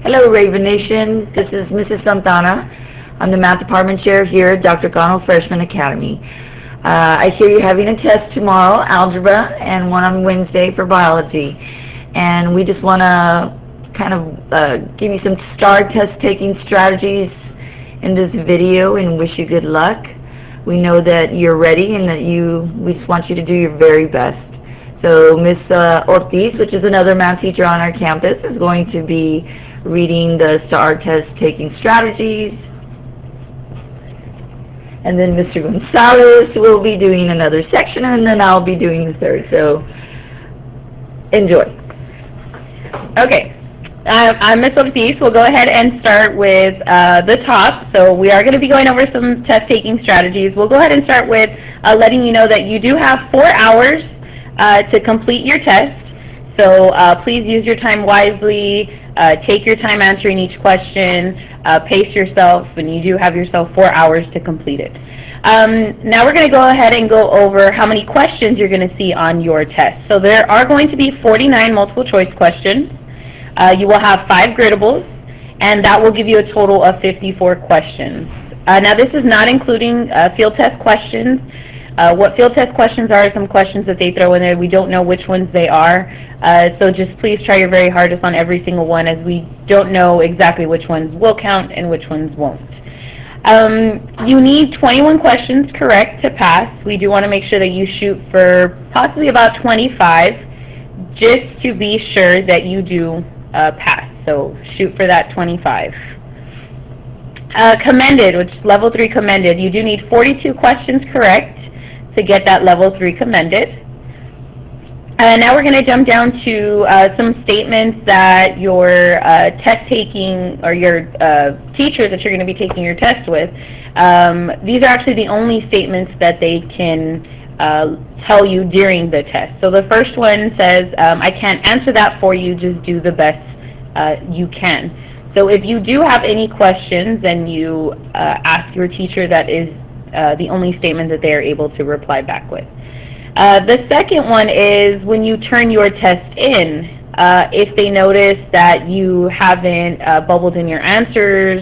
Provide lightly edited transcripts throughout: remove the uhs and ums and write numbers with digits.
Hello, Raven Nation. This is Mrs. Santana. I'm the Math Department Chair here at Dr. Connell Freshman Academy. I hear you're having a test tomorrow, algebra, and one on Wednesday for biology. And we just want to kind of give you some STAR test-taking strategies in this video and wish you good luck. We know that you're ready and that we just want you to do your very best. So Ms. Ortiz, which is another math teacher on our campus, is going to be reading the STAR test-taking strategies. And then Mr. Gonzalez will be doing another section, and then I'll be doing the third. So enjoy. Okay. I'm Ms. Ortiz. We'll go ahead and start with the top. So we are going to be going over some test-taking strategies. We'll go ahead and start with letting you know that you do have 4 hours to complete your test. So please use your time wisely. Take your time answering each question. Pace yourself, and you do have yourself 4 hours to complete it. Now we're going to go ahead and go over how many questions you're going to see on your test. So there are going to be 49 multiple choice questions. You will have 5 gridables, and that will give you a total of 54 questions. Now this is not including field test questions. What field test questions are some questions that they throw in there. We don't know which ones they are, so just please try your very hardest on every single one, as we don't know exactly which ones will count and which ones won't. You need 21 questions correct to pass. We do want to make sure that you shoot for possibly about 25, just to be sure that you do pass. So shoot for that 25. Commended, which is level 3 commended, you do need 42 questions correct to get that level 3 commended. Now we're going to jump down to some statements that your test taking, or your teachers that you're going to be taking your test with, these are actually the only statements that they can tell you during the test. So the first one says, I can't answer that for you, just do the best you can. So if you do have any questions and you ask your teacher, that is the only statement that they are able to reply back with. The second one is when you turn your test in, if they notice that you haven't bubbled in your answers,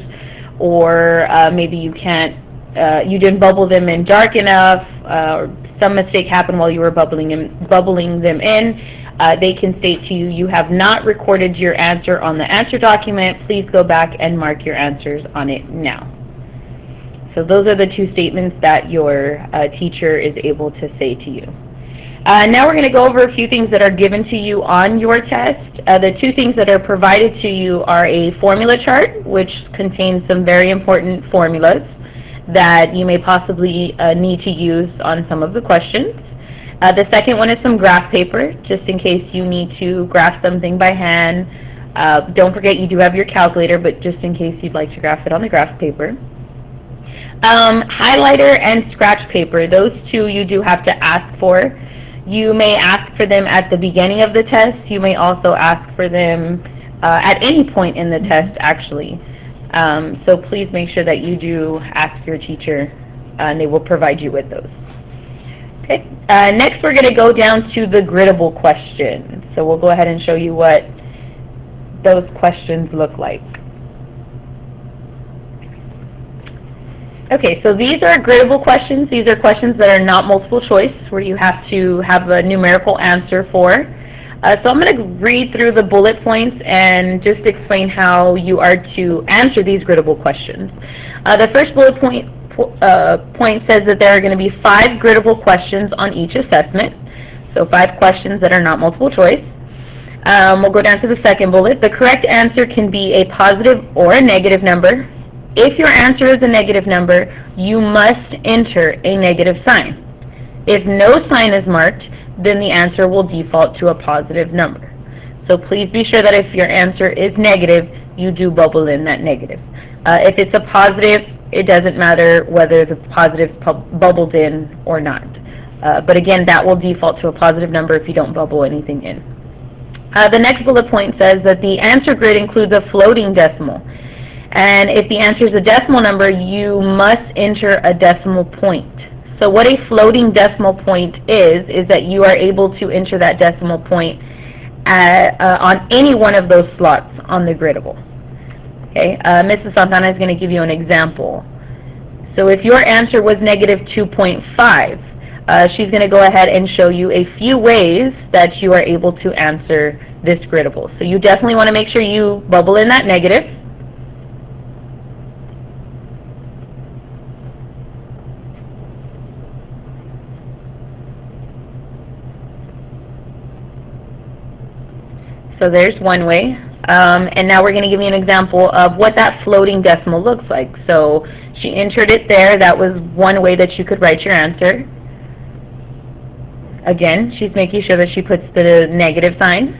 or maybe you didn't bubble them in dark enough, or some mistake happened while you were bubbling them in, they can state to you, you have not recorded your answer on the answer document. Please go back and mark your answers on it now. So those are the 2 statements that your teacher is able to say to you. Now we're going to go over a few things that are given to you on your test. The 2 things that are provided to you are a formula chart, which contains some very important formulas that you may possibly need to use on some of the questions. The second one is some graph paper, just in case you need to graph something by hand. Don't forget you do have your calculator, but just in case you'd like to graph it on the graph paper. Highlighter and scratch paper, those 2 you do have to ask for. You may ask for them at the beginning of the test. You may also ask for them at any point in the test, actually. So please make sure that you do ask your teacher, and they will provide you with those. Okay. Next we're going to go down to the gradable questions. So we'll go ahead and show you what those questions look like. Okay, so these are gradable questions. These are questions that are not multiple choice, where you have to have a numerical answer for. So I'm going to read through the bullet points and just explain how you are to answer these gradable questions. The first bullet point says that there are going to be 5 gradable questions on each assessment. So 5 questions that are not multiple choice. We'll go down to the second bullet. The correct answer can be a positive or a negative number. If your answer is a negative number, you must enter a negative sign. If no sign is marked, then the answer will default to a positive number. So please be sure that if your answer is negative, you do bubble in that negative. If it's a positive, it doesn't matter whether the positive bubbled in or not. But again, that will default to a positive number if you don't bubble anything in. The next bullet point says that the answer grid includes a floating decimal. And if the answer is a decimal number, you must enter a decimal point. So what a floating decimal point is that you are able to enter that decimal point on any one of those slots on the gradable. Okay, Mrs. Santana is going to give you an example. So if your answer was negative 2.5, she's going to go ahead and show you a few ways that you are able to answer this griddable. So you definitely want to make sure you bubble in that negative. So there's one way. And now we're going to give you an example of what that floating decimal looks like. So she entered it there. That was one way that you could write your answer. Again, she's making sure that she puts the negative sign.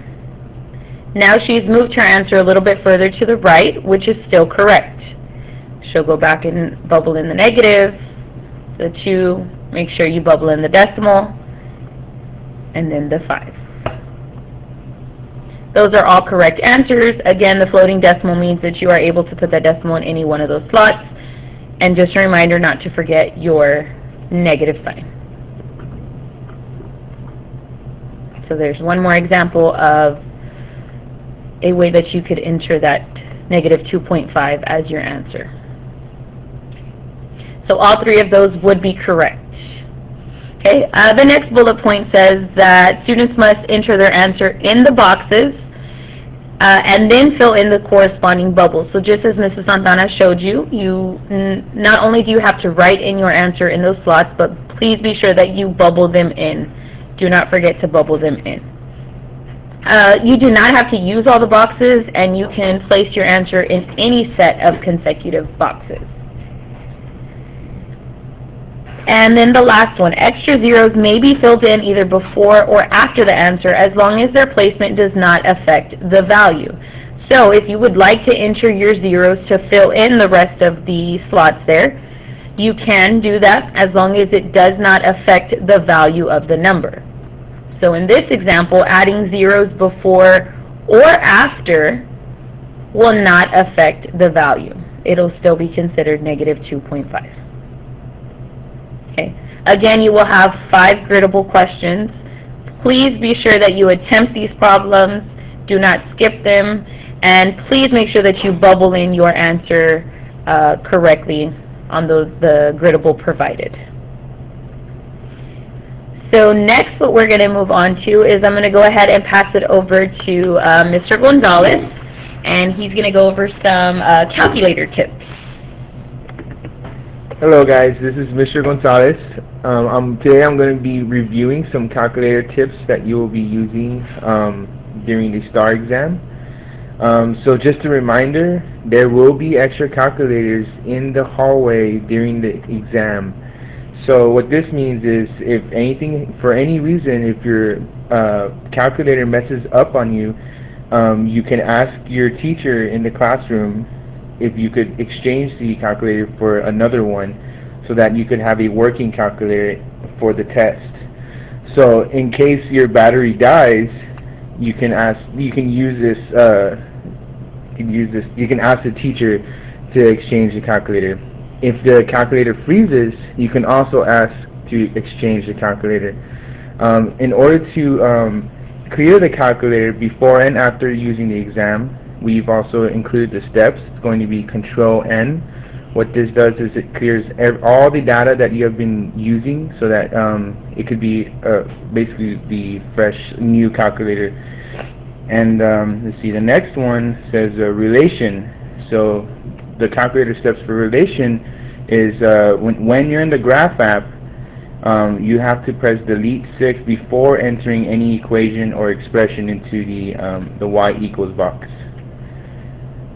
Now she's moved her answer a little bit further to the right, which is still correct. She'll go back and bubble in the negative, the 2, make sure you bubble in the decimal, and then the 5. Those are all correct answers. Again, the floating decimal means that you are able to put that decimal in any one of those slots. And just a reminder not to forget your negative sign. So there's one more example of a way that you could enter that negative 2.5 as your answer. So all 3 of those would be correct. Okay, the next bullet point says that students must enter their answer in the boxes and then fill in the corresponding bubbles. So just as Mrs. Santana showed you, not only do you have to write in your answer in those slots, but please be sure that you bubble them in. Do not forget to bubble them in. You do not have to use all the boxes, and you can place your answer in any set of consecutive boxes. And then the last one, extra zeros may be filled in either before or after the answer as long as their placement does not affect the value. So if you would like to enter your zeros to fill in the rest of the slots there, you can do that as long as it does not affect the value of the number. So in this example, adding zeros before or after will not affect the value. It'll still be considered negative 2.5. Okay. Again, you will have 5 griddable questions. Please be sure that you attempt these problems. Do not skip them. And please make sure that you bubble in your answer correctly on the griddable provided. So next, what we're going to move on to is I'm going to go ahead and pass it over to Mr. Gonzalez, and he's going to go over some calculator tips. Hello guys, this is Mr. Gonzalez. Today I'm going to be reviewing some calculator tips that you will be using during the STAR exam. So just a reminder, there will be extra calculators in the hallway during the exam. So what this means is if anything, for any reason, if your calculator messes up on you, you can ask your teacher in the classroom if you could exchange the calculator for another one so that you could have a working calculator for the test. So in case your battery dies, you can ask the teacher to exchange the calculator. If the calculator freezes, you can also ask to exchange the calculator. In order to clear the calculator before and after using the exam, we've also included the steps. It's going to be Control-N. What this does is it clears all the data that you have been using so that it could be basically the fresh, new calculator. And let's see, the next one says relation. So the calculator steps for relation is when you're in the graph app, you have to press delete 6 before entering any equation or expression into the y equals box.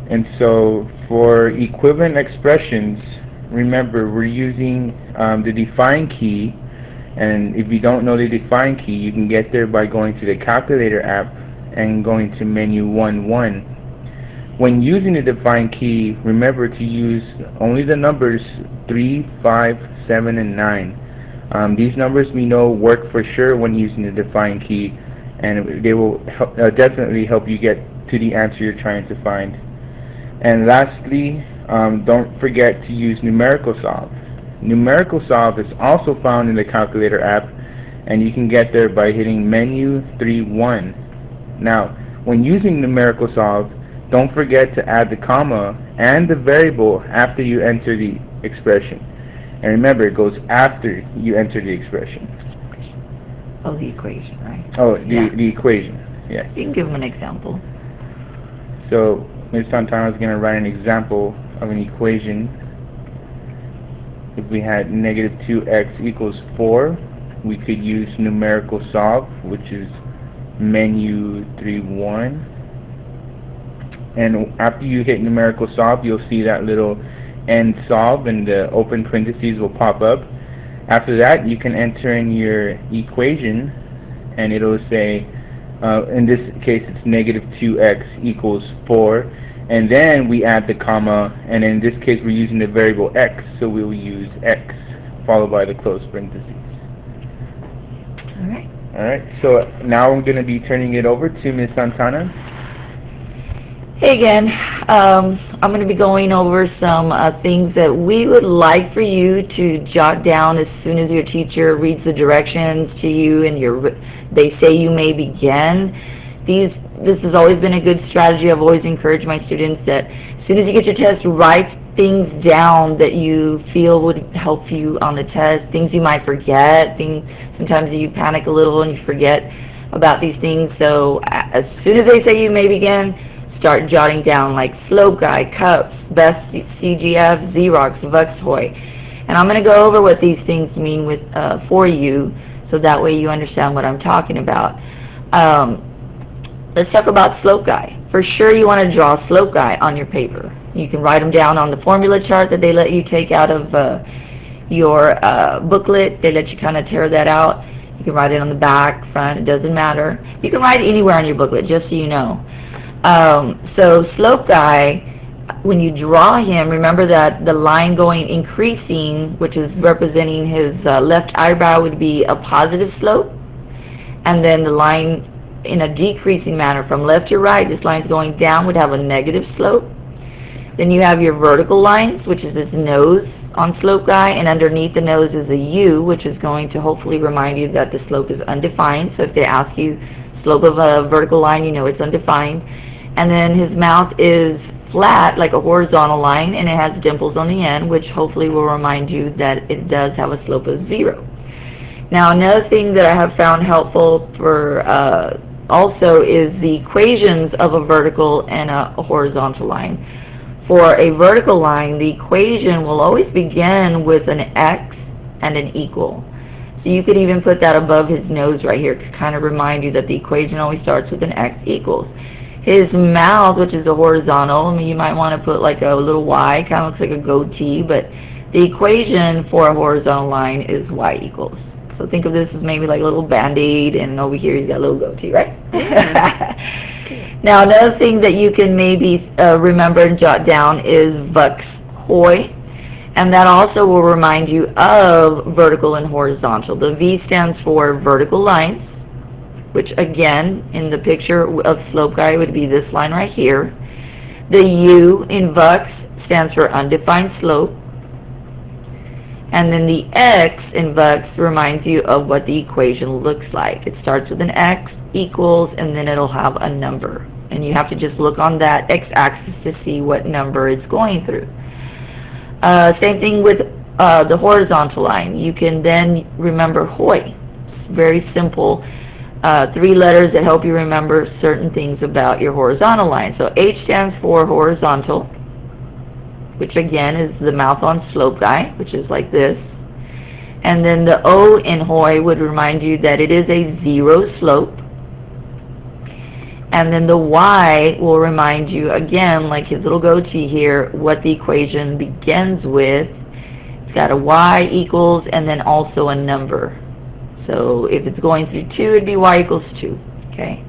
And so for equivalent expressions, remember we're using the define key, and if you don't know the define key, you can get there by going to the calculator app and going to menu 1-1. When using the define key, remember to use only the numbers 3, 5, 7, and 9. These numbers we know work for sure when using the define key, and they will definitely help you get to the answer you're trying to find. And lastly, don't forget to use numerical solve. Numerical solve is also found in the calculator app, and you can get there by hitting menu 3-1. Now, when using numerical solve, don't forget to add the comma and the variable after you enter the expression. And remember, it goes after you enter the expression. Oh, the equation, right? Oh, Yeah. the equation, yes. You can give them an example. So Ms. Santana is going to write an example of an equation. If we had negative 2x equals 4, we could use numerical solve, which is menu 3-1. And after you hit numerical solve, you'll see that little end solve and the open parentheses will pop up. After that, you can enter in your equation, and it'll say, in this case, it's negative 2x equals 4. And then we add the comma, and in this case, we're using the variable x, so we'll use x, followed by the close parentheses. All right. Alright, so now I'm going to be turning it over to Ms. Santana. Hey again, I'm going to be going over some things that we would like for you to jot down as soon as your teacher reads the directions to you and they say you may begin. This has always been a good strategy. I've always encouraged my students that as soon as you get your test, write things down that you feel would help you on the test, things you might forget, sometimes you panic a little and you forget about these things. So as soon as they say you may begin, start jotting down like slope guide, cups, best CGF, Xerox, Vuxhoy. And I'm going to go over what these things mean for you, so that way you understand what I'm talking about. Let's talk about slope guide. For sure you want to draw a slope guide on your paper. You can write them down on the formula chart that they let you take out of your booklet. They let you kind of tear that out. You can write it on the back, front, it doesn't matter. You can write it anywhere on your booklet, just so you know. So slope guy, when you draw him, remember that the line going increasing, which is representing his left eyebrow, would be a positive slope, and then the line in a decreasing manner from left to right, this line's going down, would have a negative slope. Then you have your vertical lines, which is this nose on slope guy, and underneath the nose is a U, which is going to hopefully remind you that the slope is undefined. So if they ask you slope of a vertical line, you know it's undefined. And then his mouth is flat, like a horizontal line, and it has dimples on the end, which hopefully will remind you that it does have a slope of 0. Now, another thing that I have found helpful for also is the equations of a vertical and a horizontal line. For a vertical line, the equation will always begin with an x and an equal. So you could even put that above his nose right here to kind of remind you that the equation always starts with an x equals. His mouth, which is a horizontal, I mean, you might want to put like a little y, kind of looks like a goatee, but the equation for a horizontal line is y equals. So think of this as maybe like a little Band-Aid, and over here he's got a little goatee, right? Now, another thing that you can maybe remember and jot down is Vuxhoy, and that also will remind you of vertical and horizontal. The V stands for vertical lines, which again, in the picture of slope guy would be this line right here. The U in Vux stands for undefined slope. And then the X in Vux reminds you of what the equation looks like. It starts with an X equals, and then it'll have a number. And you have to just look on that X-axis to see what number it's going through. Same thing with the horizontal line. You can then remember Hoy. It's very simple. 3 letters that help you remember certain things about your horizontal line. So H stands for horizontal, which again is the mouth on slope guy, which is like this. And then the O in Hoy would remind you that it is a 0 slope. And then the Y will remind you, again, like his little goatee here, what the equation begins with. It's got a Y equals and then also a number. So if it's going through 2, it'd be Y equals 2, okay?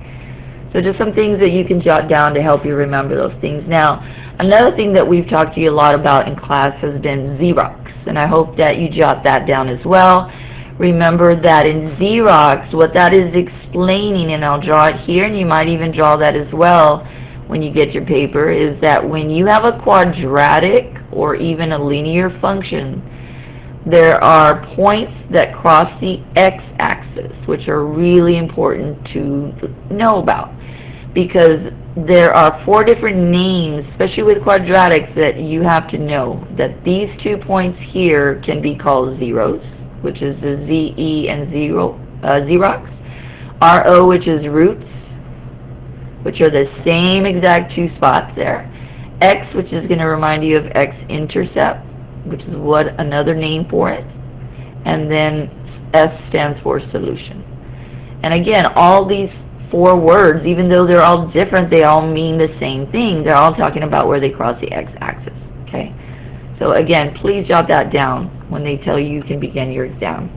So just some things that you can jot down to help you remember those things. Now, another thing that we've talked to you a lot about in class has been Xerox, and I hope that you jot that down as well. Remember that in Xerox, what that is explaining, and I'll draw it here, and you might even draw that as well when you get your paper, is that when you have a quadratic or even a linear function, there are points that cross the x-axis, which are really important to know about. because there are 4 different names, especially with quadratics, that you have to know. That these 2 points here can be called zeros, which is the ZE and Xerox. RO, which is roots, which are the same exact 2 spots there. X, which is going to remind you of x-intercept, which is another name for it. And then S stands for solution. And again, all these 4 words, even though they're all different, they all mean the same thing. They're all talking about where they cross the x-axis, okay? So again, please jot that down when they tell you can begin your exam.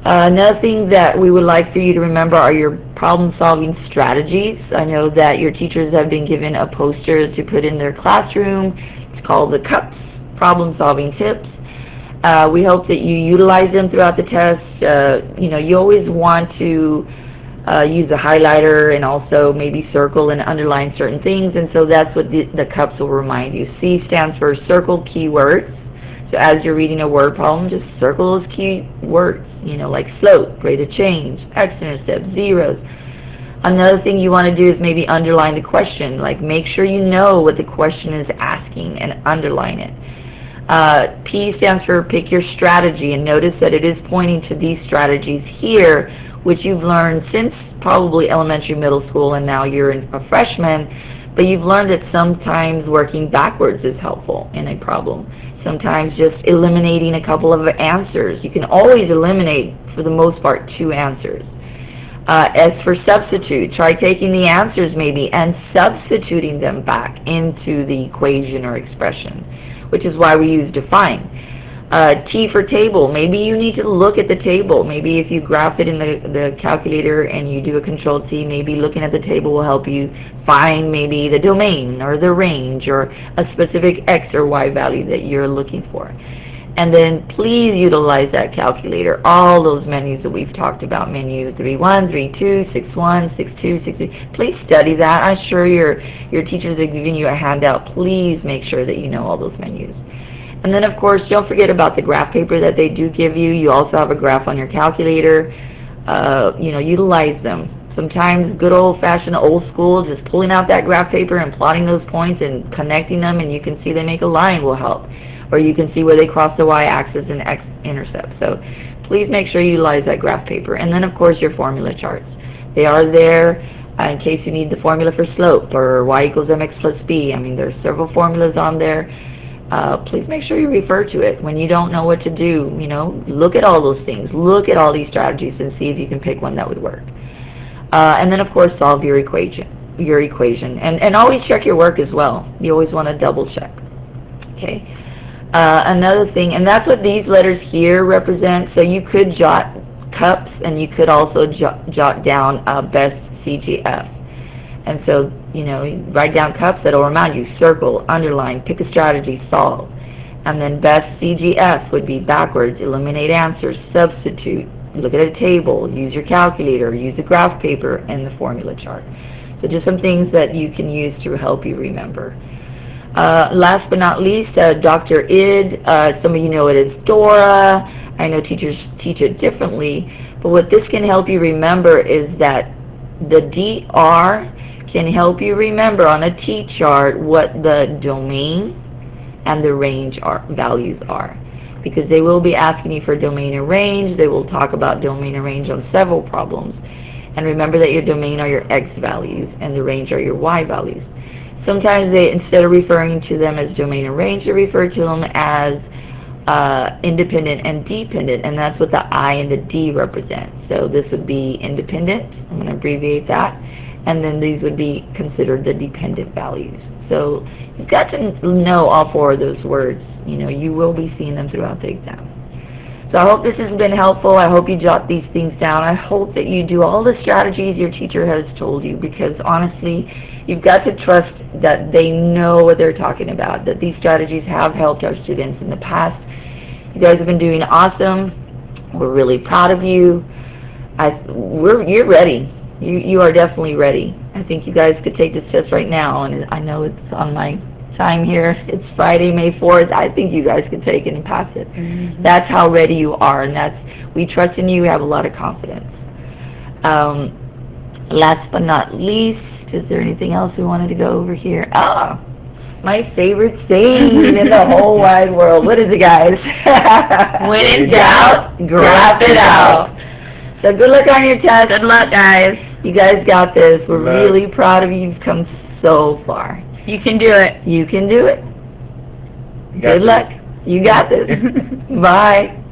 Another thing that we would like for you to remember are your problem-solving strategies. I know that your teachers have been given a poster to put in their classroom. It's called the CUPS, Problem-Solving Tips. We hope that you utilize them throughout the test. You know, you always want to use a highlighter and also maybe circle and underline certain things, and so that's what the CUPS will remind you. C stands for circle keywords. So as you're reading a word problem, just circle those key words, you know, like slope, rate of change, x-intercept, zeros. Another thing you want to do is maybe underline the question. Like, make sure you know what the question is asking and underline it. P stands for pick your strategy, and notice that it is pointing to these strategies here, which you've learned since probably elementary, middle school, and now you're a freshman, but you've learned that sometimes working backwards is helpful in a problem. Sometimes just eliminating a couple of answers. You can always eliminate, for the most part, 2 answers. S for substitute. Try taking the answers maybe and substituting them back into the equation or expression, which is why we use define. T for table. Maybe you need to look at the table. Maybe if you graph it in the calculator and you do a Control T, maybe looking at the table will help you find maybe the domain or the range or a specific X or Y value that you're looking for. And then please utilize that calculator. All those menus that we've talked about, menu 3-1, 3-2, 6-1, 6-2, 6-2. Please study that. I'm sure your teachers are giving you a handout. Please make sure that you know all those menus. And then, of course, don't forget about the graph paper that they do give you. You also have a graph on your calculator. You know, utilize them. Sometimes good old-fashioned old school, just pulling out that graph paper and plotting those points and connecting them, and you can see they make a line will help. Or you can see where they cross the y-axis and x-intercept. So please make sure you utilize that graph paper. And then, of course, your formula charts. They are there in case you need the formula for slope or y equals mx plus b. I mean, there's several formulas on there. Please make sure you refer to it. When you don't know what to do, you know, look at all those things. Look at all these strategies and see if you can pick one that would work. And then, of course, solve your equation. And always check your work as well. You always want to double check. Okay. Another thing, and that's what these letters here represent. So you could jot CUPS, and you could also jot down best CGF. And so, you know, write down CUPS, that'll remind you, circle, underline, pick a strategy, solve. And then best CGF would be backwards, eliminate answers, substitute, look at a table, use your calculator, use a graph paper, and the formula chart. So just some things that you can use to help you remember. Last but not least, Dr. ID. Some of you know it as Dora. I know teachers teach it differently, but what this can help you remember is that the DR can help you remember on a T-chart what the domain and the range values are. Because they will be asking you for domain and range. They will talk about domain and range on several problems. And remember that your domain are your X values and the range are your Y values. Sometimes they, instead of referring to them as domain and range, they refer to them as independent and dependent, and that's what the I and the D represent. So this would be independent. I'm going to abbreviate that. And then these would be considered the dependent values. So you've got to know all 4 of those words. You know, you will be seeing them throughout the exam. So I hope this has been helpful. I hope you jot these things down. I hope that you do all the strategies your teacher has told you, because honestly, you've got to trust that they know what they're talking about, that these strategies have helped our students in the past. You guys have been doing awesome. We're really proud of you. You're ready. You are definitely ready. I think you guys could take this test right now, and I know it's on my time here. It's Friday, May 4th. I think you guys could take it and pass it. Mm-hmm. That's how ready you are, and we trust in you. We have a lot of confidence. Last but not least, is there anything else we wanted to go over here? Ah, my favorite saying in the whole wide world. What is it, guys? When in doubt, graph it out. So good luck on your test. Good luck, guys. You guys got this. We're Good luck. really proud of you. You've come so far. You can do it. You can do it. You got Good this. luck. You got this. Bye.